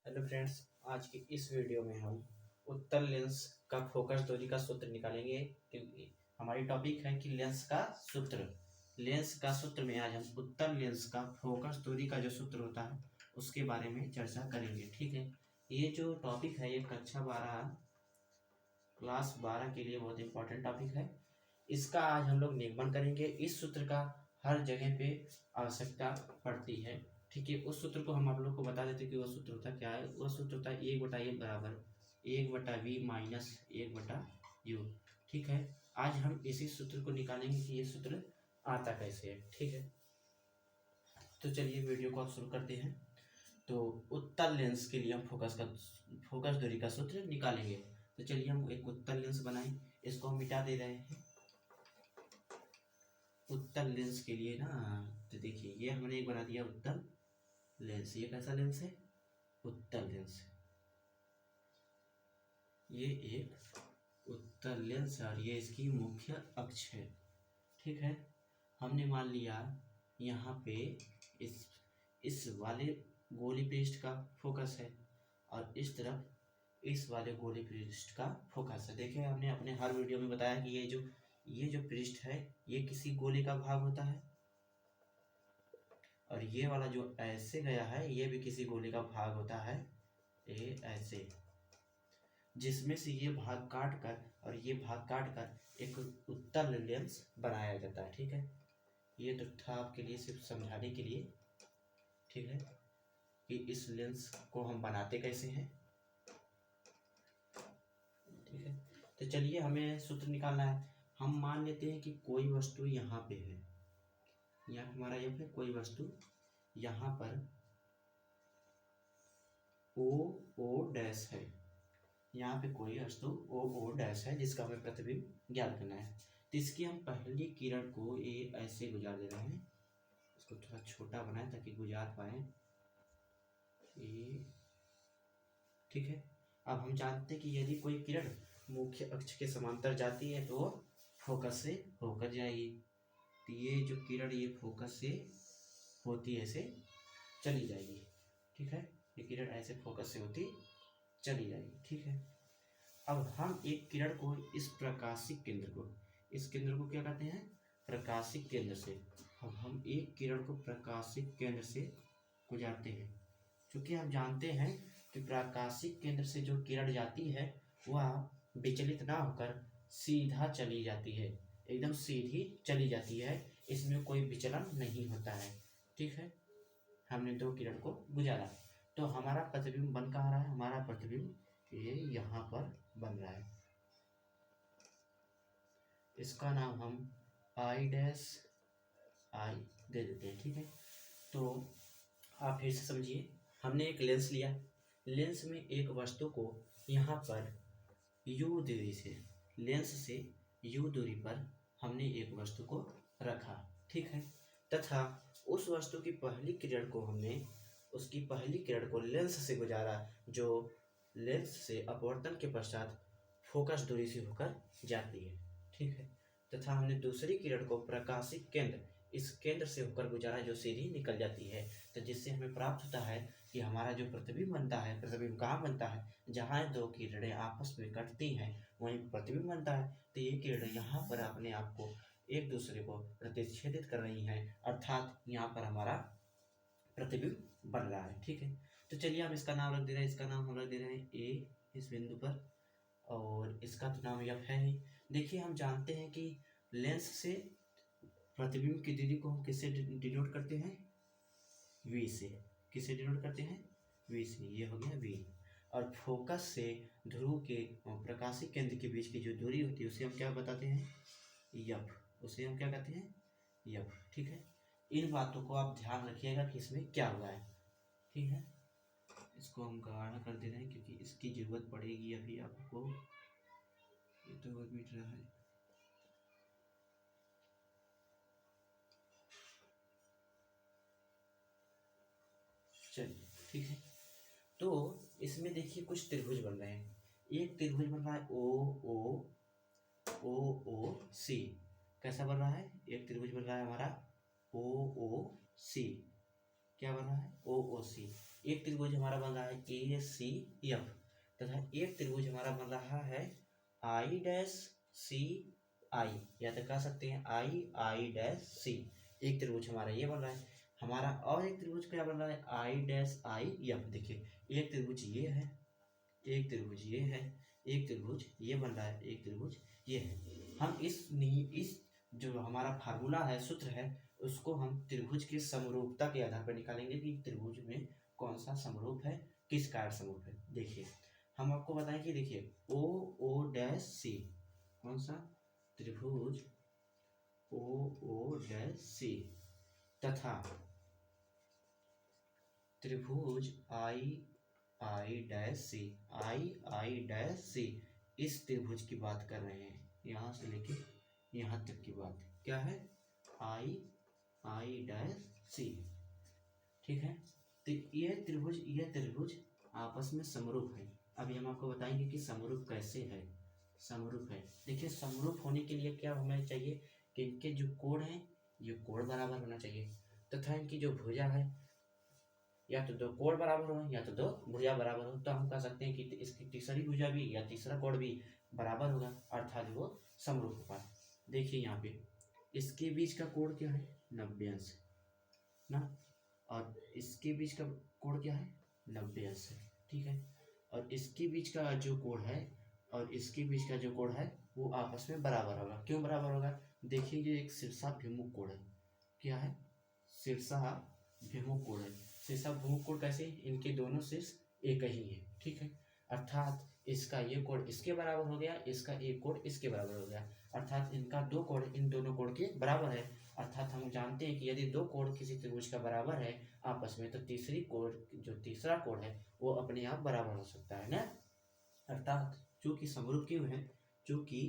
Hello friends, आज की इस वीडियो में हम उत्तल लेंस का फोकस दूरी का सूत्र निकालेंगे। क्योंकि हमारी टॉपिक है कि लेंस का सूत्र में आज हम उत्तल लेंस का फोकस दूरी का जो सूत्र होता है उसके बारे में चर्चा करेंगे। ठीक है, ये जो टॉपिक है ये कक्षा 12 क्लास 12 के लिए बहुत इंपॉर्टेंट टॉपिक है। इसका आज हम लोग निगमन करेंगे। इस सूत्र का हर जगह पे आवश्यकता पड़ती है। ठीक है, उस सूत्र को हम आप लोग को बता देते हैं कि वह सूत्र होता क्या है। वह सूत्र होता है 1/m बराबर 1/v माइनस 1/u। ठीक है, आज हम इसी सूत्र को निकालेंगे कि ये सूत्र आता कैसे है। ठीक है, तो चलिए वीडियो को शुरू करते हैं। तो उत्तल लेंस के लिए हम फोकस दूरी का सूत्र निकालेंगे। तो चलिए हम एक उत्तल लेंस बनाएं। इसको हम मिटा दे रहे हैं। उत्तल लेंस के लिए ना, तो देखिए ये हमने एक बना दिया उत्तल लेंस। ये कैसा लेंस है? उत्तल लेंस। ये एक उत्तल लेंस है और ये इसकी मुख्य अक्ष है। ठीक है, हमने मान लिया यहाँ पे इस वाले गोली पृष्ठ का फोकस है और इस तरफ इस वाले गोली पृष्ठ का फोकस है। देखिए हमने अपने हर वीडियो में बताया कि ये जो पृष्ठ है ये किसी गोले का भाग होता है और ये वाला जो ऐसे गया है ये भी किसी गोले का भाग होता है। ये ऐसे, जिसमें से ये भाग काट कर और ये भाग काट कर एक उत्तल लेंस बनाया जाता है। ठीक है, ये तो था आपके लिए सिर्फ समझाने के लिए। ठीक है, कि इस लेंस को हम बनाते कैसे हैं। ठीक है, तो चलिए हमें सूत्र निकालना है। हम मान लेते हैं कि कोई वस्तु यहाँ पे है, यहाँ हमारा ये है कोई वस्तु यहाँ पर ओ डैश है। यहाँ पे कोई वस्तु ओ डैश है जिसका हमें प्रतिबिंब ज्ञात करना है। तो इसकी हम पहली किरण को ये ऐसे गुजार दे रहे हैं। इसको थोड़ा छोटा बनाए ताकि गुजार पाए ये। ठीक है, अब हम जानते हैं कि यदि कोई किरण मुख्य अक्ष के समांतर जाती है तो फोकस से होकर जाएगी। तो ये जो किरण ये फोकस से होती ऐसे चली जाएगी। ठीक है, ये किरण ऐसे फोकस से होती चली जाएगी। ठीक है, अब हम एक किरण को इस केंद्र को क्या कहते हैं? प्रकाशिक केंद्र से। अब हम एक किरण को प्रकाशिक केंद्र से गुजारते हैं। क्योंकि हम जानते हैं कि प्रकाशिक केंद्र से जो किरण जाती है वह विचलित ना होकर सीधा चली जाती है, एकदम सीधी चली जाती है। इसमें कोई विचलन नहीं होता है। ठीक है, हमने दो किरण को गुजारा तो हमारा प्रतिबिंब बन कहाँ रहा है? हमारा प्रतिबिंब ये यहाँ पर बन रहा है। इसका नाम हम आई डैश आई दे देते हैं। ठीक है, तो आप फिर से समझिए। हमने एक लेंस लिया, लेंस में एक वस्तु को यहाँ पर u दूरी से, लेंस से u दूरी पर हमने एक वस्तु को रखा। ठीक है, तथा उस वस्तु की पहली किरण को हमने उसकी पहली किरण को लेंस से गुजारा जो लेंस से अपवर्तन के पश्चात फोकस दूरी से होकर जाती है। ठीक है, तथा हमने दूसरी किरण को प्रकाशिक केंद्र इस केंद्र से होकर गुजारा जो सीधी निकल जाती है। तो जिससे हमें प्राप्त होता है कि हमारा जो प्रतिबिंब बनता है, प्रतिबिंब कहाँ बनता है? जहाँ दो किरणें आपस में कटती हैं वहीं प्रतिबिंब बनता है। तो ये किरणें यहाँ पर अपने आप को एक दूसरे को प्रतिच्छेदित कर रही हैं, अर्थात यहाँ पर हमारा प्रतिबिंब बन रहा है। ठीक है, तो चलिए हम इसका नाम रख दे रहे हैं। इसका नाम हम रख दे रहे हैं ए इस बिंदु पर, और इसका तो नाम एफ है ही। देखिए हम जानते हैं कि लेंस से प्रतिबिंब की दूरी को हम किससे डिनोट करते हैं? वी से। किससे डिनोट करते हैं? वी से। ये हो गया वी। और फोकस से ध्रुव के प्रकाशिक केंद्र के बीच की जो दूरी होती है उसे हम क्या बताते हैं? यफ। उसे हम क्या कहते हैं? यफ। ठीक है, इन बातों को आप ध्यान रखिएगा कि इसमें क्या हुआ है। ठीक है, इसको हम गाढ़ा कर दे रहे हैं क्योंकि इसकी जरूरत पड़ेगी अभी आपको। ये तो और मिट रहा है। चलिए ठीक है, तो इसमें देखिए कुछ त्रिभुज बन रहे हैं। एक त्रिभुज बन रहा है ओ सी। कैसा बन रहा है? एक त्रिभुज बन रहा है हमारा ओ सी। क्या बन रहा है? ओ सी। एक त्रिभुज हमारा बन रहा है ए सी एफ, तथा एक त्रिभुज हमारा बन रहा है आई डैश सी आई, या तो कह सकते हैं आई आई डैश सी। एक त्रिभुज हमारा ये बन रहा है हमारा, और एक त्रिभुज क्या बन रहा है आई डैश आई एफ। देखिए एक त्रिभुज ये है, एक त्रिभुज ये है, एक त्रिभुज ये बन रहा है, एक त्रिभुज ये है। हम इस जो हमारा फार्मूला है, सूत्र है, उसको हम त्रिभुज की समरूपता के आधार पर निकालेंगे कि त्रिभुज में कौन सा समरूप है, किस कार्य समरूप है। देखिए हम आपको बताएं कि देखिए ओ ओ डैश सी, कौन सा त्रिभुज ओ ओ डैश सी, तथा त्रिभुज आई I dash C, I I dash C, इस त्रिभुज की बात कर रहे हैं, यहाँ से लेके यहाँ तक की बात क्या है, आई आई डैश सी। ठीक है, तो ये त्रिभुज आपस में समरूप है। अभी हम आपको बताएंगे कि समरूप कैसे है। समरूप है, देखिए समरूप होने के लिए क्या होना चाहिए कि इनके जो कोण हैं ये कोण बराबर होना चाहिए, तथा इनकी जो भुजा है या तो दो कोण बराबर हो या तो दो भुजा बराबर हो, तो हम कह सकते हैं कि इसकी तीसरी भुजा भी या तीसरा कोण भी बराबर होगा, अर्थात वो समरूप होगा। देखिए यहाँ पे इसके बीच का कोण क्या है 90 अंश ना, और इसके बीच का कोण क्या है 90 अंश है। ठीक है, और इसके बीच का जो कोण है और इसके बीच का जो कोण है वो आपस में बराबर होगा। क्यों बराबर होगा, देखिए ये एक शीर्षाभिमुख कोण है। क्या है, शीर्षाभिमुख कोण है। शीर्षाभिमुख कोण कैसे, इनके दोनों शीर्ष एक ही है। ठीक है, अर्थात इसका ये कोण इसके बराबर हो गया, इसका एक कोण इसके बराबर हो गया, अर्थात इनका दो कोण इन दोनों कोण के बराबर है। अर्थात हम जानते हैं कि यदि दो कोण किसी त्रिभुज का बराबर है आपस में, तो तीसरी कोण जो तीसरा कोण है वो अपने आप बराबर हो सकता है ना। अर्थात चूंकि समरूप क्यों है, चूंकि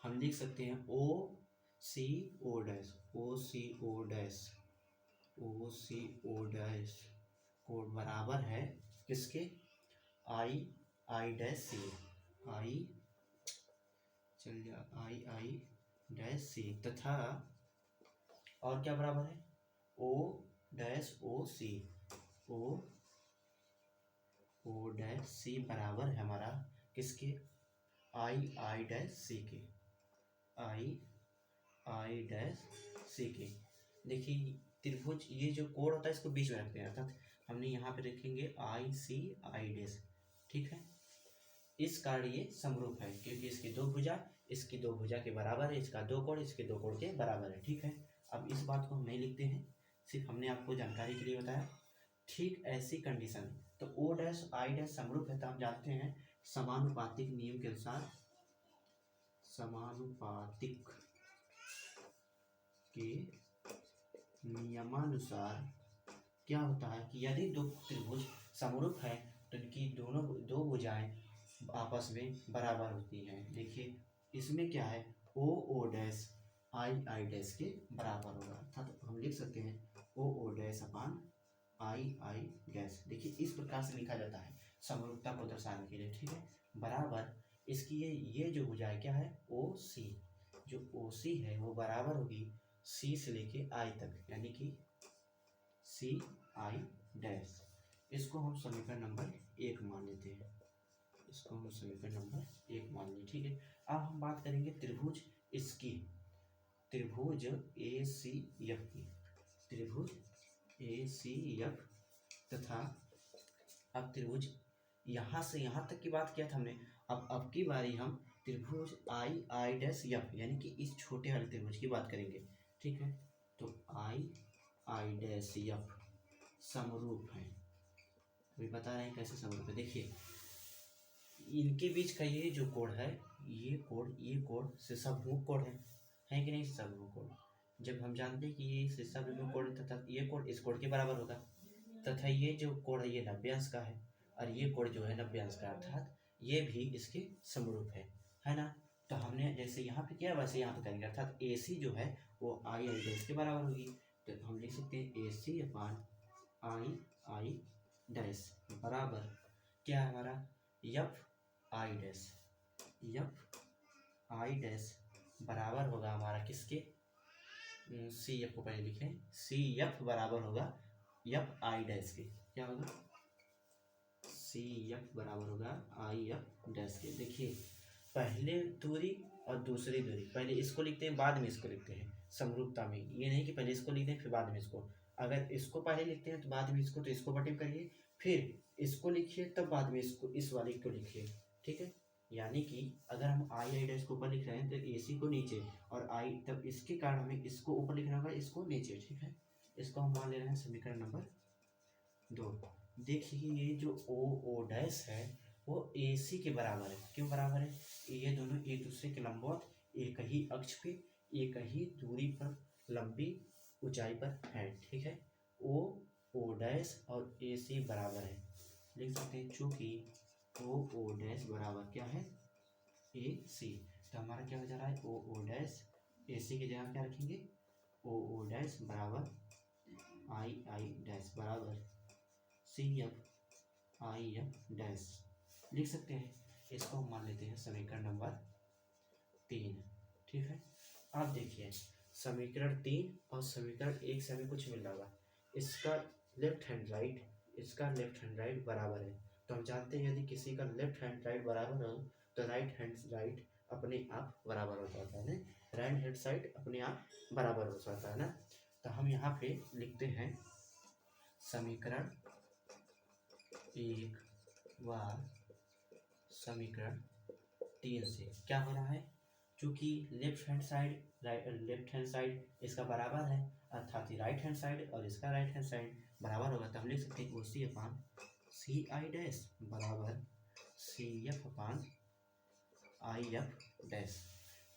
हम लिख सकते हैं ओ सी ओ डैश, ओ सी ओ डैश, ओ सी ओ डैश कोण बराबर है किसके, आई आई डैश सी, आई चल जा आई आई डैश सी, तथा और क्या बराबर है ओ डैश ओ सी, ओ ओ डैश सी बराबर है हमारा किसके, आई आई डैश सी के, आई आई डैश सी के। देखिए त्रिभुज ये जो कोण होता है इसको बीच में रखते हैं, अर्थात हमने यहाँ पे रखेंगे आई सी आई डैश। ठीक है, इस कारण ये समरूप है क्योंकि इसकी दो भुजा इसकी दो भुजा के बराबर है, इसका दो कोण इसके दो कोण के बराबर है। ठीक है, अब इस बात को हम नहीं लिखते हैं, सिर्फ हमने आपको जानकारी के लिए बताया। ठीक ऐसी कंडीशन तो ओ डैश आई डैश समरूप है, तो हम जानते हैं समानुपातिक नियम के अनुसार, समानुपातिक के नियमानुसार क्या होता है कि यदि दो त्रिभुज समरूप है तो इनकी दोनों दो भुजाएं आपस में बराबर होती हैं। देखिए इसमें क्या है ओ O dash I I dash के बराबर होगा, अर्थात हम लिख सकते हैं ओ O dash upon I I dash. देखिए इस प्रकार से लिखा जाता है समरूपता को दर्शाने के लिए। ठीक है, बराबर इसकी ये जो भुजाएं क्या है ओ सी, जो ओ सी है वो बराबर होगी सी से लेके आई तक, यानी कि सी आई डैश। इसको हम समीकरण नंबर 1 मान लेते हैं, इसको हम समीकरण नंबर 1 मान लें। ठीक है, अब हम बात करेंगे त्रिभुज इसकी, त्रिभुज ए सी एफ की, त्रिभुज ए सी एफ, तथा अब त्रिभुज यहाँ से यहाँ तक की बात किया था हमने। अब की बारी हम त्रिभुज आई आई डैश एफ यानी कि इस छोटे वाले त्रिभुज की बात करेंगे। ठीक है, तो आई आई डैश एफ समरूप है। अभी बता रहे हैं कैसे समरूप है। देखिए इनके बीच का ये जो कोण है, ये कोण शीर्षाभिमुख कोण है कि नहीं शीर्षाभिमुख कोण। जब हम जानते हैं कि ये शीर्षाभिमुख कोण तथा ये कोण इस कोण के बराबर होगा, तथा ये जो कोण है ये 90 अंश का है और ये कोण जो है 90 अंश का, अर्थात ये भी इसके समरूप है ना। तो हमने जैसे यहाँ पे किया वैसे यहाँ पे करेंगे, अर्थात ए सी जो है वो आई आई डैश के बराबर होगी, तो हम लिख सकते हैं ए सी अपान आई आई डैश बराबर क्या है हमारा F I dash, F I dash बराबर होगा हमारा किसके, सी एफ को पहले लिखें, सी एफ बराबर होगा एफ आई डैश के, क्या होगा सी एफ बराबर होगा आई एफ डैश के। देखिए पहले दूरी और दूसरी दूरी, पहले इसको लिखते हैं बाद में इसको लिखते हैं समरूपता में, ये नहीं कि पहले इसको लिखते हैं फिर बाद में इसको। अगर इसको पहले लिखते हैं तो बाद में इसको, तो इसको बटे करिए, फिर इसको लिखिए तब बाद में इसको, इस वाले को लिखिए, ठीक है। यानी कि अगर हम आई आई डैश को ऊपर लिख रहे हैं तो ए सी को नीचे, और आई, तब इसके कारण हमें इसको ऊपर लिखना होगा, इसको नीचे, ठीक है। इसको हम मान ले रहे हैं समीकरण नंबर 2। देखिए ये जो ओ ओ डैश है वो ए सी के बराबर है। क्यों बराबर है? ये दोनों एक दूसरे के लंबवत एक ही अक्ष पे एक ही दूरी पर लंबी ऊंचाई पर है, ठीक है। ओ ओ डैश और ए सी बराबर है, लिख सकते हैं चूंकि ओ ओ डैश बराबर क्या है ए सी, तो हमारा क्या हो जा रहा है ओ ओ डैश, ए सी की जगह क्या रखेंगे ओ ओ डैश बराबर आई आई डैश बराबर C F I F dash, लिख सकते हैं। इसको हम मान लेते हैं समीकरण नंबर 3, ठीक है। अब देखिए समीकरण 3 और समीकरण 1 से हमें कुछ मिल रहा होगा, इसका लेफ्ट हैंड राइट, इसका लेफ्ट हैंड राइट बराबर है, तो हम जानते हैं यदि किसी का लेफ्ट हैंड राइट बराबर हो तो राइट हैंड राइट अपने आप बराबर हो जाता है ना, राइट हैंड साइड अपने आप बराबर हो जाता है ना। तो हम यहाँ पे लिखते हैं समीकरण 1 व समीकरण 3 से क्या हो रहा है, चूंकि लेफ्ट हैंड साइड इसका बराबर है, अर्थात राइट हैंड साइड और इसका राइट हैंड साइड बराबर होगा, तो हम लिख सकते हैं ओ सी अपान सी आई डैश बराबर सी एफ अपान आई एफ डैश,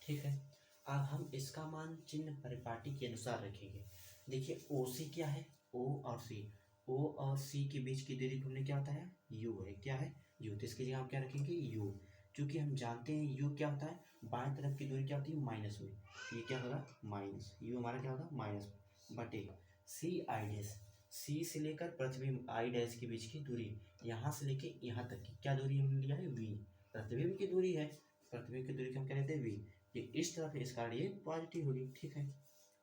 ठीक है। अब हम इसका मान चिन्ह परिपाटी के अनुसार रखेंगे। देखिए ओ सी क्या है, ओ और सी, ओ और सी के बीच की दूरी को हमने क्या बताया यू है, क्या है यू, तो इसकी जगह हम क्या रखेंगे यू, क्योंकि हम जानते हैं यू क्या होता है, बाएं तरफ की दूरी क्या होती है माइनस में, ये क्या होगा माइनस, यू हमारा क्या होगा माइनस बटे सी आई डैश, सी से लेकर प्रतिबिंब आई डैश के बीच की दूरी, यहाँ से लेके यहाँ तक की क्या दूरी हमने लिया है वी, प्रतिबिंब की दूरी है, प्रतिबिंब की दूरी को हम क्या लेते हैं वी, ये इस तरफ है इस कारण ये पॉजिटिव होगी, ठीक है,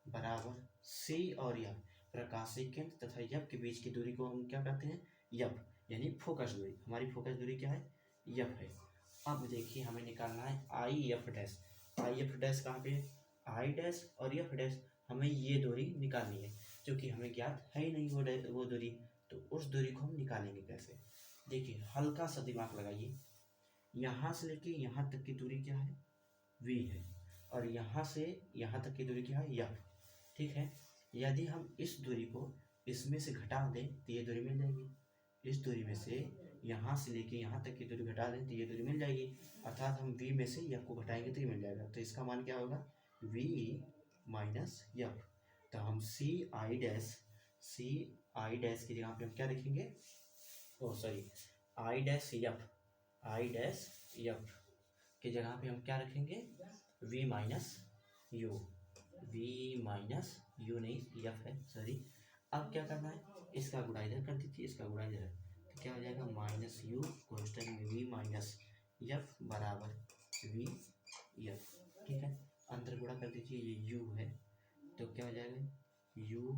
बराबर सी और यफ, प्रकाशीय केंद्र तथा यफ के बीच की दूरी को हम क्या कहते हैं यफ, यानी फोकस दूरी, हमारी फोकस दूरी क्या है यफ है। अब देखिए हमें निकालना है आई एफ डैश, आई एफ डैश कहाँ पे है, आई डैश और एफ डैश, हमें ये दूरी निकालनी है, क्योंकि हमें ज्ञात है ही नहीं वो दूरी, तो उस दूरी को हम निकालेंगे कैसे। देखिए हल्का सा दिमाग लगाइए, यहाँ से लेके यहाँ तक की दूरी क्या है वी है, और यहाँ से यहाँ तक की दूरी क्या है यफ, ठीक है। यदि हम इस दूरी को इसमें से घटा दें तो ये दूरी मिल जाएगी, इस दूरी में से यहाँ से लेके यहाँ तक की दूरी घटा दें तो ये दूरी मिल जाएगी, अर्थात हम v में से यफ को घटाएंगे तो ये मिल जाएगा, तो इसका मान क्या होगा v माइनस यफ, तो हम सी आई डैश की जगह पे हम क्या लिखेंगे, ओ सॉरी आई डैश यफ की जगह पे हम क्या रखेंगे v minus you, v minus you नहीं यफ है सॉरी। अब क्या करना है, इसका गुणा इधर कर दीजिए, इसका गुणा इधर, तो क्या हो जाएगा माइनस यू कोष्टक में v माइनस यफ बराबर v यफ, ठीक है। अंतर गुणा कर दीजिए, ये u है तो क्या हो जाएगा u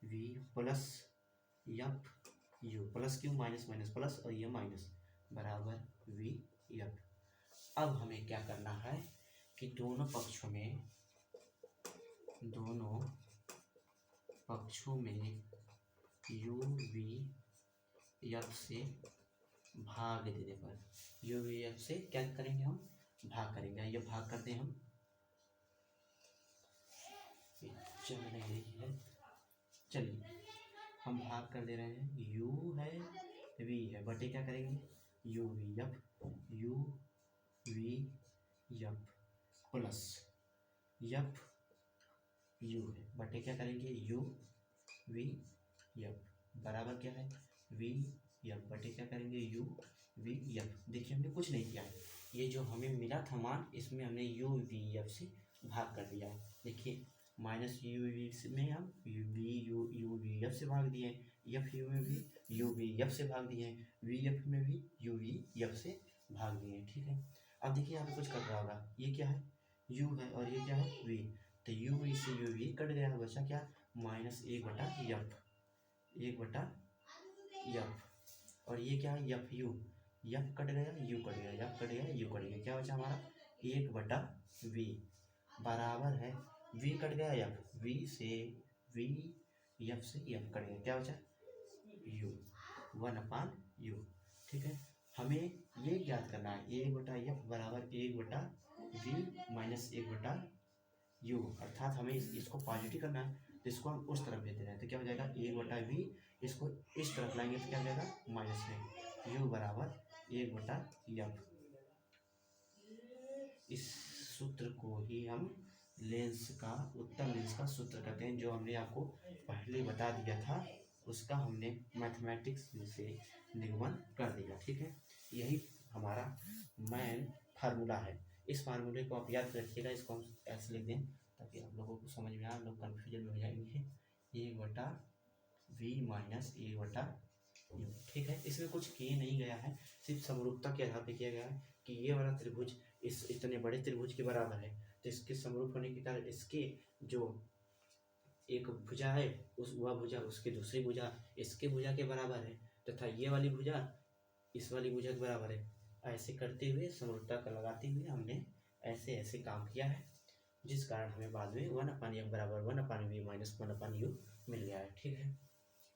v plus F u, plus क्यों माइनस माइनस प्लस और ये माइनस बराबर v यफ। अब हमें क्या करना है कि दोनों पक्षों में यू वी एफ से भाग देने पर, यू वी एफ से क्या करेंगे हम भाग करेंगे, ये भाग करते हैं हम, चल नहीं रही है, चलिए हम भाग कर दे रहे हैं, यू है वी है बटे क्या करेंगे you V F plus F you है बटे क्या करेंगे यू वी एफ बराबर क्या है वी एफ बटे क्या करेंगे यू वी एफ। देखिए हमने कुछ नहीं किया है, ये जो हमें मिला था मान इसमें हमने यू वी एफ से भाग कर दिया है। देखिए माइनस यू वी में हम यू वी एफ से भाग दिए, एफ यू में भी यू वी एफ से भाग दिए, वी एफ में भी यू वी एफ से भाग दिए, ठीक है। अब देखिए यहाँ पे कुछ कट रहा होगा, ये क्या है u है और ये क्या है v, तो u v से u v कट गया, बचा क्या माइनस एक बटा एफ, 1/f, और ये क्या है एफ यू, एफ कट गया यू कट गया, एफ कट गया यू कट गया, क्या बचा हमारा 1/v बराबर है, v कट गया एफ, v से v, एफ से एफ कट गया, क्या बचा u, 1/u। ठीक है, हमें ये ज्ञात करना है 1/f बराबर 1/v माइनस 1/u, अर्थात हमें इसको पॉजिटिव करना है, तो इसको हम उस तरफ भेज रहे हैं, तो क्या हो जाएगा 1/v, इसको इस तरफ लाएंगे तो क्या हो जाएगा माइनस में, u बराबर 1/f। इस सूत्र को ही हम लेंस का, उत्तम लेंस का सूत्र कहते हैं, जो हमने आपको पहले बता दिया था, उसका हमने मैथमेटिक्स से निगमन कर दिया। ठीक है, यही हमारा मेन फार्मूला है। इस फार्मूले को आप याद रखिएगा, इसको हम ऐसे लिख दें ताकि आप लोगों को समझ में आए, लोग कन्फ्यूजन में हो जाएंगे। 1/v minus 1/u। ठीक है, इसमें कुछ किए नहीं गया है, सिर्फ समरूपता के आधार पर किया गया है कि ये वाला त्रिभुज इस इतने बड़े त्रिभुज के बराबर है, तो इसके समरूप होने के कारण इसके जो एक भुजा है वह भुजा उसके दूसरी भुजा इसके भुजा के बराबर है, तथा ये वाली भुजा इस वाली भुजा के बराबर है। ऐसे करते हुए समरूपता का लगाते हुए हमने ऐसे ऐसे काम किया है, जिस कारण हमें बाद में 1/f बराबर 1/v माइनस 1/u मिल गया है। ठीक है,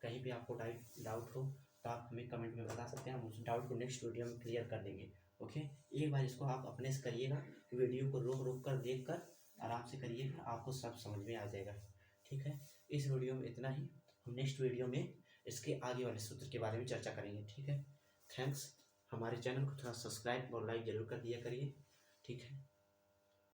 कहीं भी आपको डाउट हो तो आप हमें कमेंट में बता सकते हैं, हम उस डाउट को नेक्स्ट वीडियो में क्लियर कर देंगे। ओके, एक बार इसको आप अपने से करिएगा, वीडियो को रोक रोक कर देख कर आराम से करिएगा, आपको सब समझ में आ जाएगा। ठीक है, इस वीडियो में इतना ही, हम नेक्स्ट वीडियो में इसके आगे वाले सूत्र के बारे में चर्चा करेंगे। ठीक है, थैंक्स। हमारे चैनल को थोड़ा सब्सक्राइब और लाइक जरूर कर दिया करिए। ठीक है।